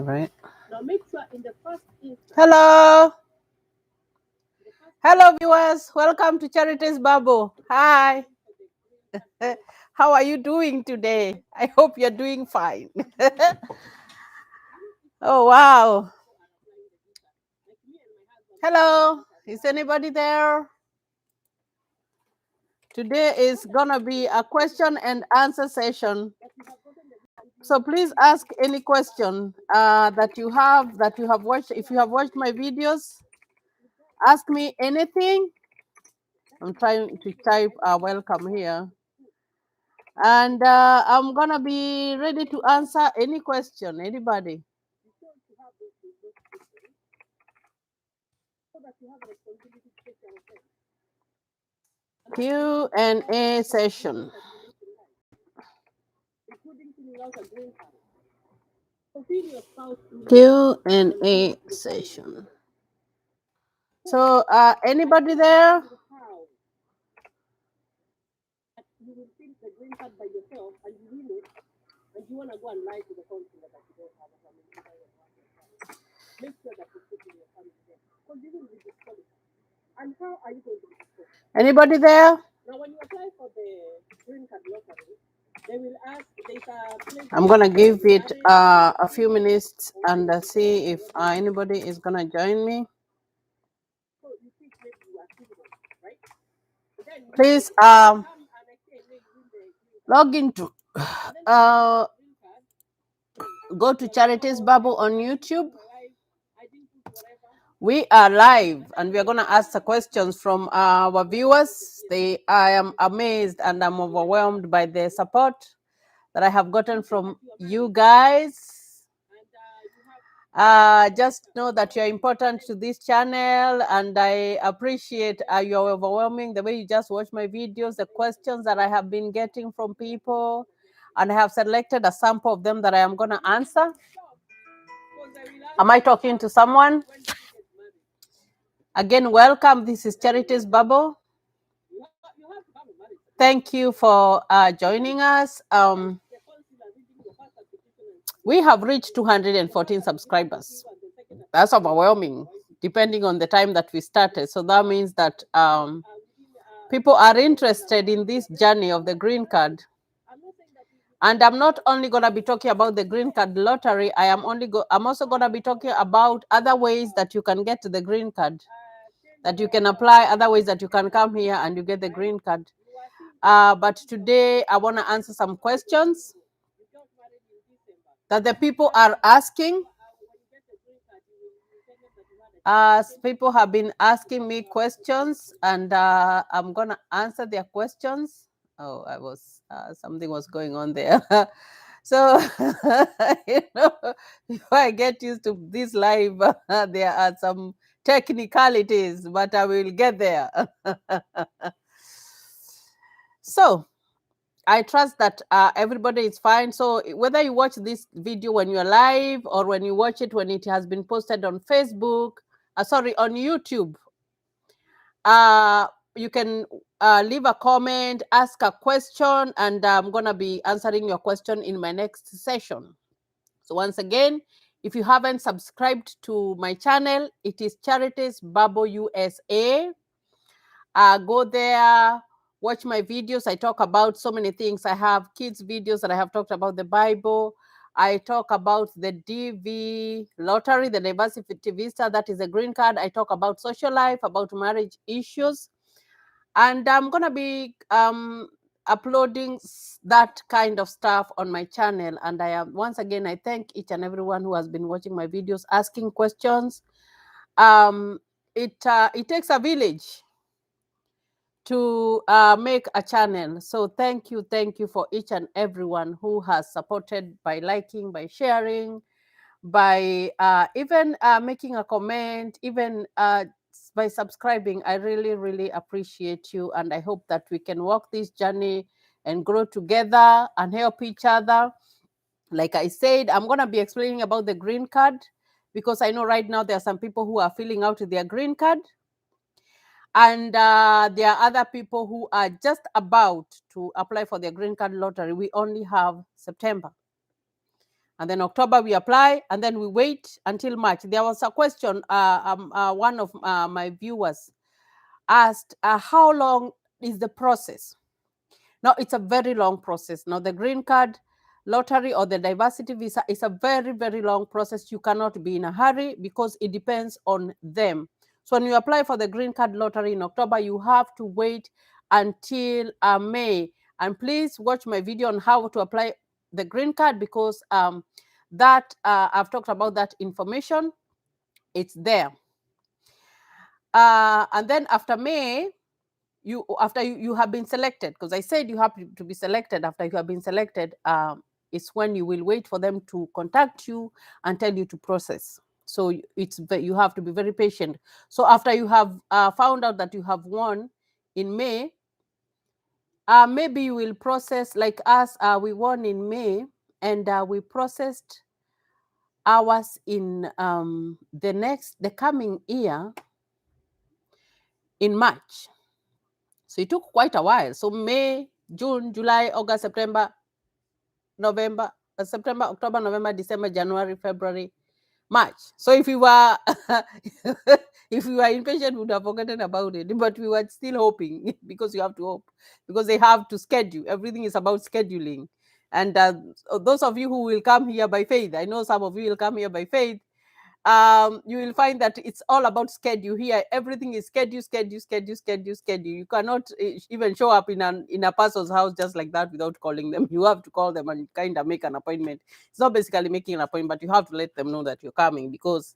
Right. Hello. Hello, viewers. Welcome to Charities Bubble. Hi. How are you doing today? I hope you're doing fine. Oh, wow. Hello. Is anybody there? Today is going to be a question and answer session. So please ask any question that you have watched. If you have watched my videos, ask me anything. I'm trying to type welcome here. And I'm going to be ready to answer any question. Anybody? Q&A session. Q&A session. So anybody there? Anybody there? I'm gonna give it a few minutes and see if anybody is gonna join me. Please log into go to Charities Bubble on YouTube. We are live and we are going to ask the questions from our viewers. I am amazed and I'm overwhelmed by the support that I have gotten from you guys. Just know that you're important to this channel and I appreciate your overwhelming the way you just watch my videos, the questions that I have been getting from people, and I have selected a sample of them that I am going to answer. Am I talking to someone? Again, welcome. This is Charities Bubble. Thank you for joining us. We have reached 214 subscribers. That's overwhelming, depending on the time that we started. So that means that people are interested in this journey of the green card. And I'm not only going to be talking about the green card lottery. I'm also going to be talking about other ways that you can get the green card, that you can apply, other ways that you can come here and you get the green card. But today I want to answer some questions that the people are asking. People have been asking me questions and I'm going to answer their questions. Oh, something was going on there. So, before I get used to this live, there are some technicalities, but I will get there. So, I trust that everybody is fine. So whether you watch this video when you're live or when you watch it when it has been posted on Facebook, on YouTube, you can leave a comment, ask a question, and I'm going to be answering your question in my next session. So once again, if you haven't subscribed to my channel, it is Charities Bubble USA. Go there, watch my videos. I talk about so many things. I have kids videos that I have talked about the Bible. I talk about the DV lottery, the diversity visa, that is a green card. I talk about social life, about marriage issues. And I'm going to be uploading that kind of stuff on my channel. And once again, I thank each and everyone who has been watching my videos, asking questions. It takes a village to make a channel. So thank you for each and everyone who has supported by liking, by sharing, by even making a comment, even by subscribing. I really appreciate you, and I hope that we can walk this journey and grow together and help each other. Like I said, I'm going to be explaining about the green card because I know right now there are some people who are filling out their green card. And there are other people who are just about to apply for their green card lottery. We only have September. And then October we apply, and then we wait until March. There was a question, one of my viewers asked, how long is the process? Now, it's a very long process. Now, the green card lottery or the diversity visa is a very, very long process. You cannot be in a hurry because it depends on them. So when you apply for the green card lottery in October, you have to wait until May. And please watch my video on how to apply the green card, because that I've talked about that information. It's there. And then after May, after you have been selected, because I said you have to be selected. After you have been selected, it's when you will wait for them to contact you and tell you to process. So you have to be very patient. So after you have found out that you have won in May, maybe you will process like us. We won in May, and we processed ours in the coming year in March. So it took quite a while. So May, June, July, August, September, November, September, October, November, December, January, February, March. So if we were if we were impatient, we would have forgotten about it. But we were still hoping, because you have to hope, because they have to schedule. Everything is about scheduling. And those of you who will come here by faith, I know some of you will come here by faith. You will find that it's all about schedule here. Everything is schedule, schedule, schedule, schedule, schedule. You cannot even show up in a person's house just like that without calling them. You have to call them and kind of make an appointment. It's not basically making an appointment, but you have to let them know that you're coming, because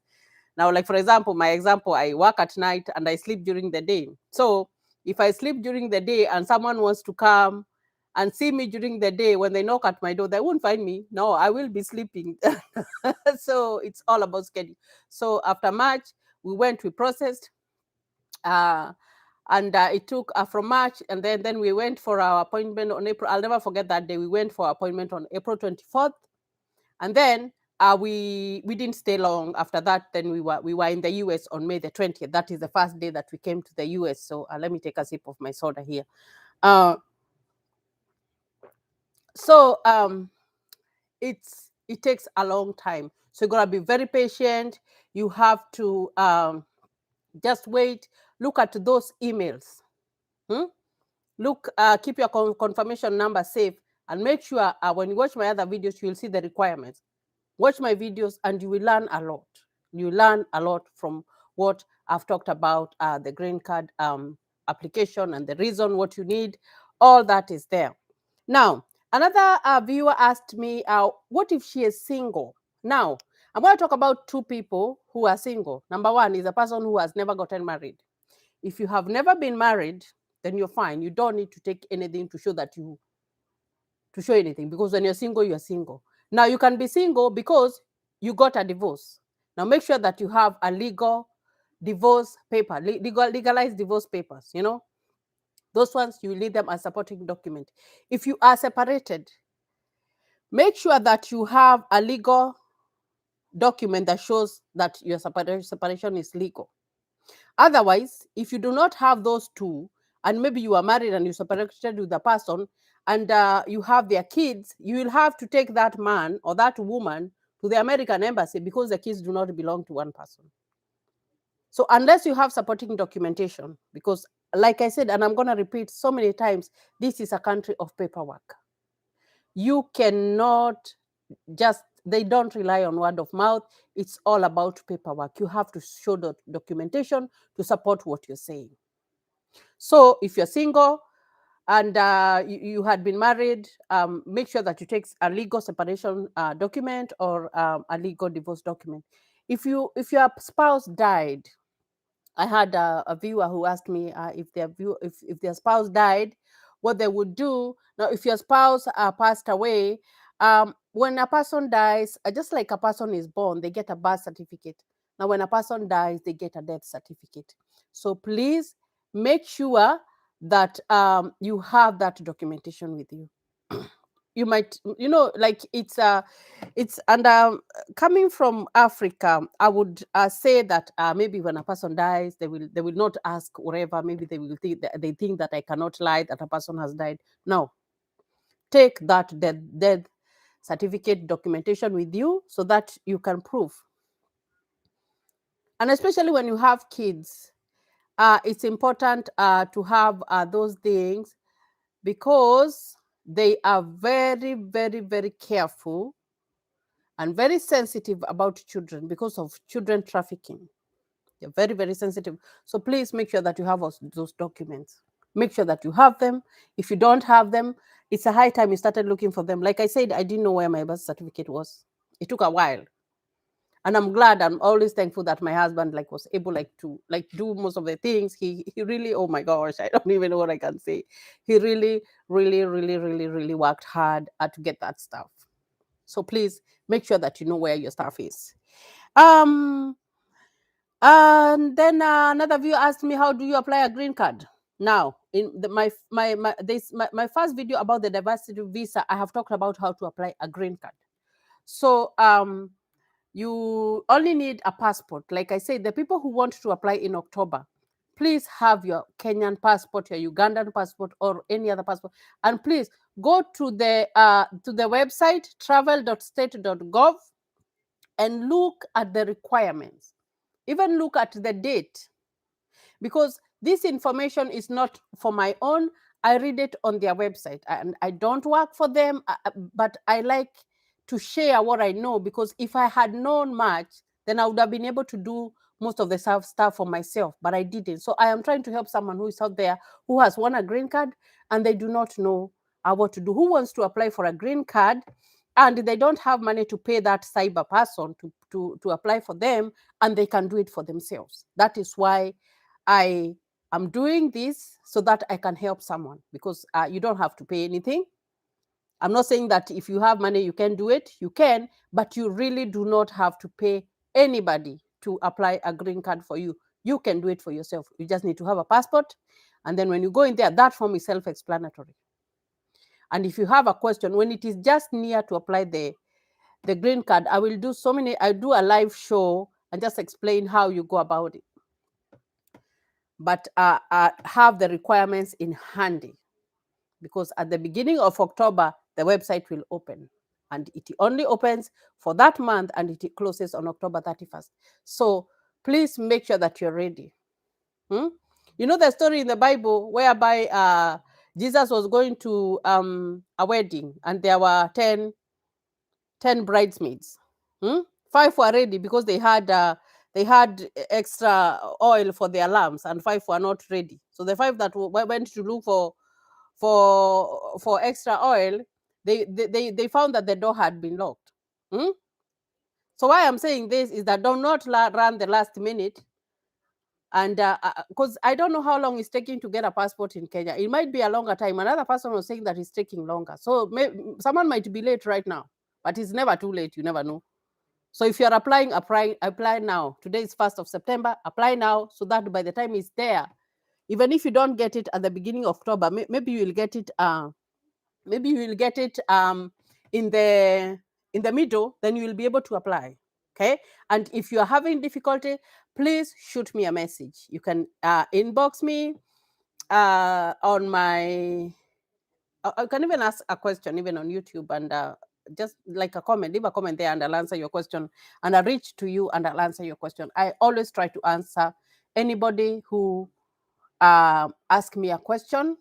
now, like for example, my example, I work at night and I sleep during the day. So if I sleep during the day and someone wants to come and see me during the day, when they knock at my door, they won't find me. No, I will be sleeping. So it's all about schedule. So after March, we processed, and it took from March, and then we went for our appointment on April. I'll never forget that day. We went for our appointment on April 24th, and then we didn't stay long after that. Then we were in the US on May the 20th. That is the first day that we came to the US. So let me take a sip of my soda here. So it takes a long time. So you gotta be very patient. You have to just wait. Look at those emails. Look, keep your confirmation number safe, and make sure when you watch my other videos, you will see the requirements. Watch my videos and you will learn a lot. You learn a lot from what I've talked about, the green card application and the reason what you need. All that is there. Now, another viewer asked me, what if she is single? Now, I'm going to talk about two people who are single. Number one is a person who has never gotten married. If you have never been married, then you're fine. You don't need to take anything to show anything, because when you're single, you're single. Now, you can be single because you got a divorce. Now, make sure that you have a legal divorce paper, legalized divorce papers, Those ones, you need them as supporting document. If you are separated, make sure that you have a legal document that shows that your separation is legal. Otherwise, if you do not have those two, and maybe you are married and you separated with a person, and you have their kids, you will have to take that man or that woman to the American embassy, because the kids do not belong to one person. So unless you have supporting documentation, because like I said, and I'm going to repeat so many times, this is a country of paperwork. You cannot they don't rely on word of mouth. It's all about paperwork. You have to show the documentation to support what you're saying. So if you're single and you had been married, make sure that you take a legal separation document or a legal divorce document. If your spouse died, I had a viewer who asked me if their spouse died, what they would do. Now, if your spouse passed away, when a person dies, just like a person is born, they get a birth certificate. Now, when a person dies, they get a death certificate. So please make sure that you have that documentation with you. You might, like it's and coming from Africa, I would say that maybe when a person dies, they will not ask whatever. Maybe they will think they think that I cannot lie that a person has died. No, take that death certificate documentation with you so that you can prove. And especially when you have kids, it's important to have those things, because they are very, very, very careful and very sensitive about children because of children trafficking. They're very, very sensitive. So please make sure that you have those documents. Make sure that you have them. If you don't have them, it's a high time you started looking for them. Like I said, I didn't know where my birth certificate was. It took a while. And I'm glad, I'm always thankful that my husband was able to do most of the things. He really, oh my gosh, I don't even know what I can say. He really, really, really, really, really worked hard to get that stuff. So please make sure that you know where your stuff is. And then another viewer asked me, how do you apply a green card? Now, in my first video about the diversity visa, I have talked about how to apply a green card. So you only need a passport. Like I said, the people who want to apply in October, please have your Kenyan passport, your Ugandan passport, or any other passport. And please go to the website travel.state.gov and look at the requirements. Even look at the date, because this information is not for my own. I read it on their website, and I don't work for them, but I like to share what I know, because if I had known much, then I would have been able to do most of the stuff for myself, but I didn't. So I am trying to help someone who is out there who has won a green card and they do not know what to do, who wants to apply for a green card and they don't have money to pay that cyber person to apply for them, and they can do it for themselves. That is why I am doing this, so that I can help someone, because you don't have to pay anything. I'm not saying that if you have money, you can do it. You can, but you really do not have to pay anybody to apply a green card for you. You can do it for yourself. You just need to have a passport. And then when you go in there, that form is self-explanatory. And if you have a question, when it is just near to apply the green card, I do a live show and just explain how you go about it. But have the requirements in handy, because at the beginning of October, the website will open, and it only opens for that month and it closes on October 31st. So please make sure that you're ready. You know the story in the Bible whereby Jesus was going to a wedding and there were 10 bridesmaids. 5 were ready because they had extra oil for their lamps, and 5 were not ready. So the 5 that went to look for extra oil, they found that the door had been locked. So why I'm saying this is that do not run the last minute. And because I don't know how long it's taking to get a passport in Kenya. It might be a longer time. Another person was saying that it's taking longer. So someone might be late right now, but it's never too late. You never know. So if you're applying, apply now. Today is 1st of September. Apply now, so that by the time it's there, even if you don't get it at the beginning of October, maybe you will get it. Maybe you will get it in the middle. Then you will be able to apply. Okay. And if you are having difficulty, please shoot me a message. You can inbox me on my. I can even ask a question even on YouTube, and just like a comment, leave a comment there and I'll answer your question, and I'll reach to you and I'll answer your question. I always try to answer anybody who ask me a question,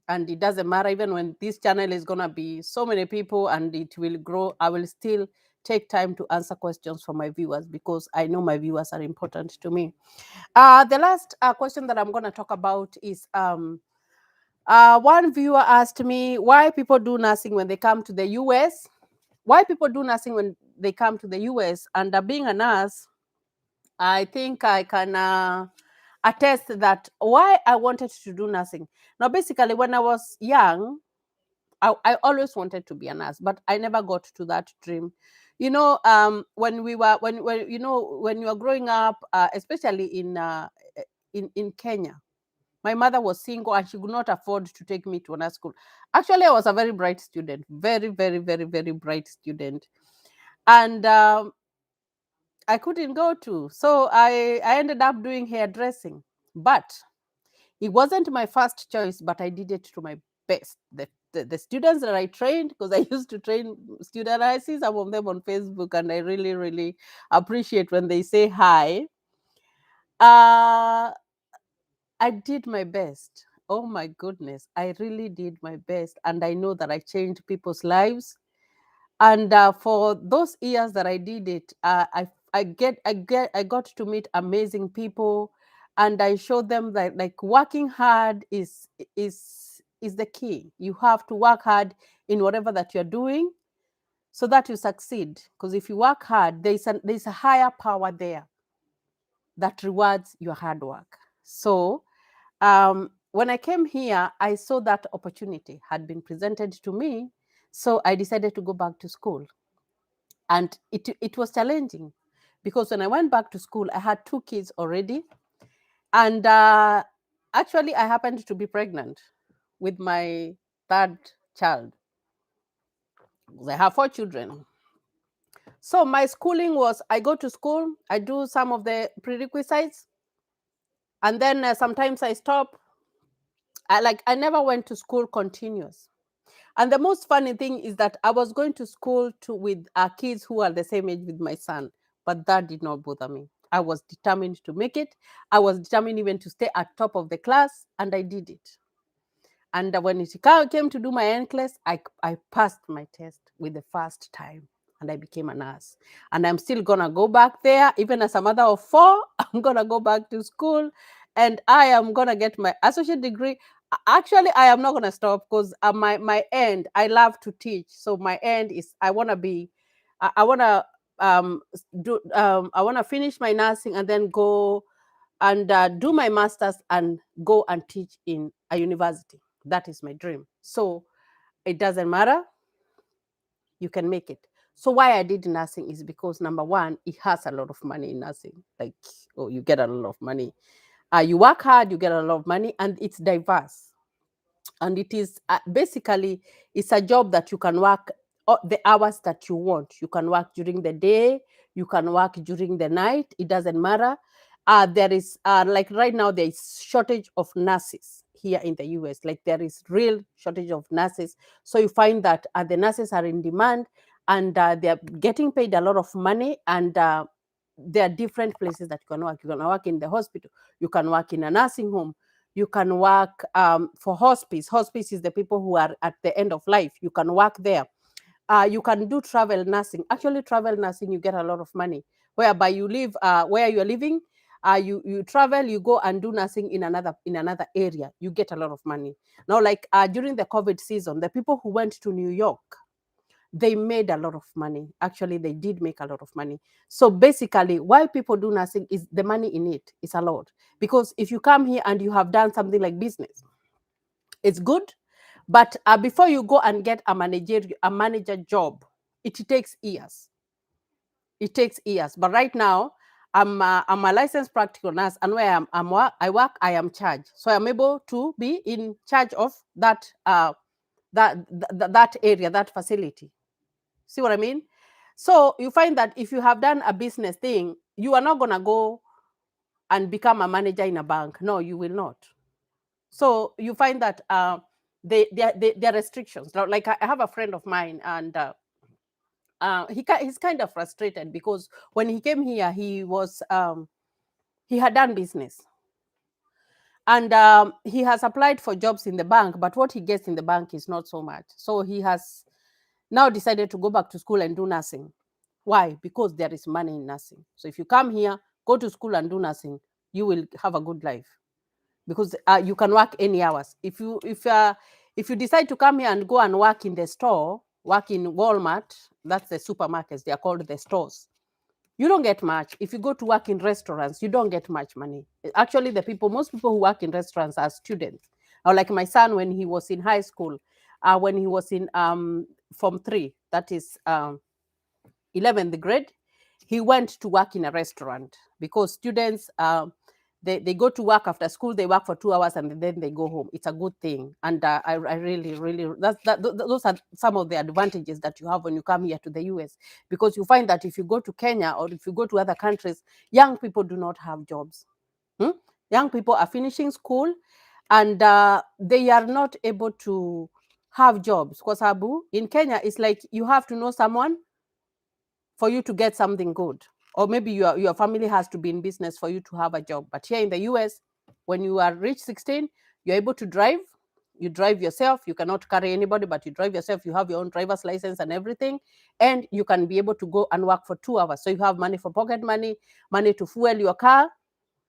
and it doesn't matter, even when this channel is going to be so many people and it will grow, I will still take time to answer questions from my viewers, because I know my viewers are important to me. The last question that I'm going to talk about is one viewer asked me why people do nursing when they come to the US. Why people do nursing when they come to the US? And being a nurse, I think I can attest that why I wanted to do nursing. Now, basically, when I was young, I always wanted to be a nurse, but I never got to that dream. When you were growing up, especially in Kenya, my mother was single and she could not afford to take me to a nurse school. Actually, I was a very bright student, very, very, very, very bright student. And I couldn't go to. So I ended up doing hairdressing. But it wasn't my first choice, but I did it to my best. the students that I trained, because I used to train students. I see some of them on Facebook, and I really, really appreciate when they say hi. Uh, I did my best. Oh my goodness, I really did my best, and I know that I changed people's lives. And for those years that I did it, I got to meet amazing people, and I showed them that like working hard is the key. You have to work hard in whatever that you're doing so that you succeed. Because if you work hard, there's a higher power there that rewards your hard work. So when I came here, I saw that opportunity had been presented to me. So I decided to go back to school. And it was challenging because when I went back to school, I had 2 kids already. And actually, I happened to be pregnant with my third child. I have 4 children. So my schooling was I go to school, I do some of the prerequisites, and then sometimes I stop. I never went to school continuous. And the most funny thing is that I was going to school with kids who are the same age with my son, but that did not bother me. I was determined to make it. I was determined even to stay at top of the class, and I did it. And when it came to do my NCLEX, I passed my test with the first time, and I became a nurse. And I'm still going to go back there. Even as a mother of 4, I'm going to go back to school, and I am going to get my associate degree. Actually, I am not going to stop because my end, I love to teach. So my end is I want to be, I want to I want to finish my nursing and then go and do my master's and go and teach in a university. That is my dream. So it doesn't matter. You can make it. So why I did nursing is because number one, it has a lot of money in nursing. Like, oh, you get a lot of money. You work hard, you get a lot of money, and it's diverse. And it is basically it's a job that you can work the hours that you want. You can work during the day, you can work during the night. It doesn't matter. There is like right now there is shortage of nurses here in the US. Like there is real shortage of nurses. So you find that the nurses are in demand, and they're getting paid a lot of money, and there are different places that you can work. You can work in the hospital, you can work in a nursing home, you can work for hospice. Hospice is the people who are at the end of life. You can work there. You can do travel nursing. Actually, travel nursing, you get a lot of money. Whereby you live, where you're living, you travel, you go and do nursing in another area. You get a lot of money. Now, like during the COVID season, the people who went to New York, they made a lot of money. Actually, they did make a lot of money. So basically, why people do nursing is the money in it is a lot. Because if you come here and you have done something like business, it's good. But before you go and get a manager job, it takes years. It takes years. But right now, I'm a licensed practical nurse, and where I work, I am charged. So I'm able to be in charge of that area, that facility. See what I mean? So you find that if you have done a business thing, you are not going to go and become a manager in a bank. No, you will not. So you find that there are restrictions. Like I have a friend of mine, and he's kind of frustrated because when he came here, he had done business, and he has applied for jobs in the bank, but what he gets in the bank is not so much. So he has now decided to go back to school and do nursing. Why? Because there is money in nursing. So if you come here, go to school and do nursing, you will have a good life because you can work any hours. If you decide to come here and go and work in the store, work in Walmart, that's the supermarkets. They are called the stores. You don't get much. If you go to work in restaurants, you don't get much money. Actually, most people who work in restaurants are students. Or like my son, when he was in high school, when he was in Form 3, that is 11th grade, he went to work in a restaurant because students, they go to work after school, they work for 2 hours and then they go home. It's a good thing. And I really, really, those are some of the advantages that you have when you come here to the US, because you find that if you go to Kenya or if you go to other countries, young people do not have jobs. Young people are finishing school, and they are not able to have jobs. Kwa sababu in Kenya, it's like you have to know someone for you to get something good. Or maybe your family has to be in business for you to have a job. But here in the US, when you are reach 16, you're able to drive. You drive yourself. You cannot carry anybody, but you drive yourself. You have your own driver's license and everything. And you can be able to go and work for 2 hours. So you have money for pocket money, money to fuel your car,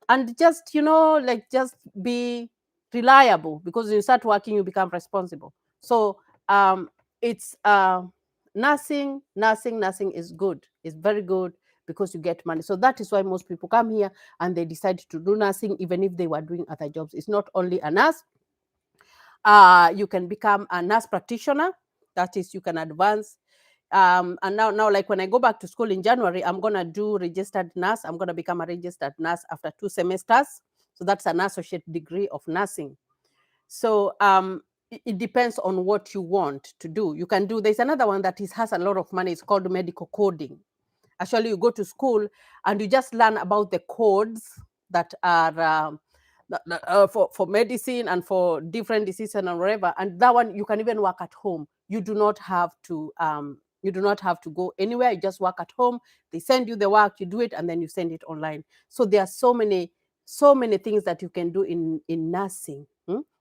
and just, like just be reliable, because you start working, you become responsible. So it's nursing is good. It's very good because you get money. So that is why most people come here and they decide to do nursing, even if they were doing other jobs. It's not only a nurse. You can become a nurse practitioner. That is, you can advance. And now, like when I go back to school in January, I'm gonna do registered nurse. I'm gonna become a registered nurse after 2 semesters. So that's an associate degree of nursing. So it depends on what you want to do. You can do. There's another one that has a lot of money. It's called medical coding. Actually, you go to school and you just learn about the codes that are for medicine and for different diseases and whatever. And that one you can even work at home. You do not have to go anywhere. You just work at home. They send you the work, you do it, and then you send it online. So there are so many things that you can do in nursing.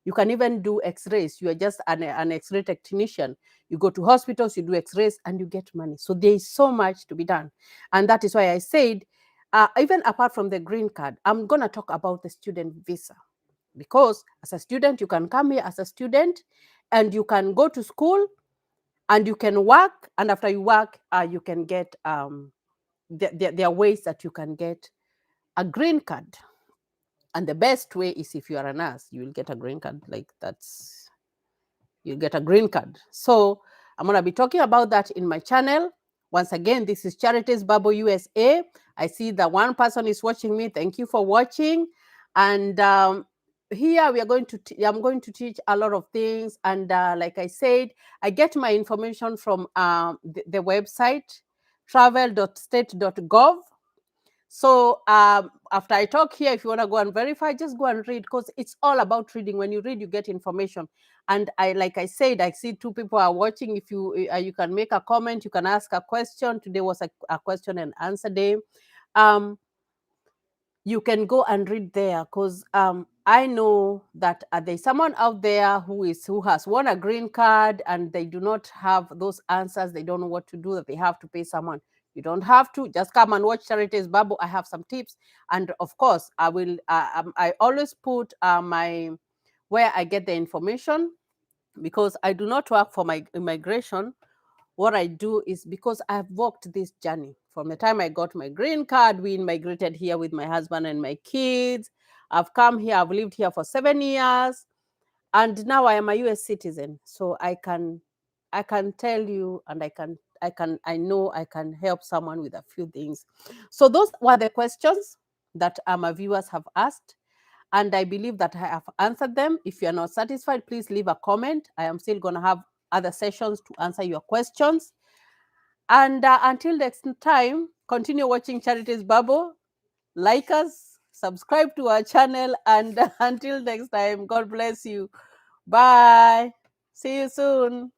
You can even do x-rays. You are just an x-ray technician. You go to hospitals, you do x-rays, and you get money. So there is so much to be done. And that is why I said, even apart from the green card, I'm going to talk about the student visa. Because as a student, you can come here as a student and you can go to school and you can work. And after you work, you can get, there are ways that you can get a green card. And the best way is if you are a nurse, you will get a green card. You'll get a green card. So I'm going to be talking about that in my channel. Once again, this is Charities Bubble USA. I see that one person is watching me. Thank you for watching. And here I'm going to teach a lot of things. And like I said, I get my information from the website travel.state.gov. So after I talk here, if you want to go and verify, just go and read, because it's all about reading. When you read, you get information. And like I said, I see 2 people are watching. If you can make a comment, you can ask a question. Today was a question and answer day. You can go and read there, because I know that there's someone out there who has won a green card and they do not have those answers. They don't know what to do, that they have to pay someone. You don't have to. Just come and watch Charities Bubble. I have some tips. And of course, I will. I always put where I get the information, because I do not work for my immigration. What I do is, because I've walked this journey from the time I got my green card. We immigrated here with my husband and my kids. I've come here. I've lived here for 7 years, and now I am a US citizen. So I can tell you, and I know I can help someone with a few things. So those were the questions that my viewers have asked, and I believe that I have answered them. If you're not satisfied, please leave a comment. I am still going to have other sessions to answer your questions. And until next time, continue watching Charities Bubble. Like us, subscribe to our channel, and until next time, God bless you. Bye. See you soon.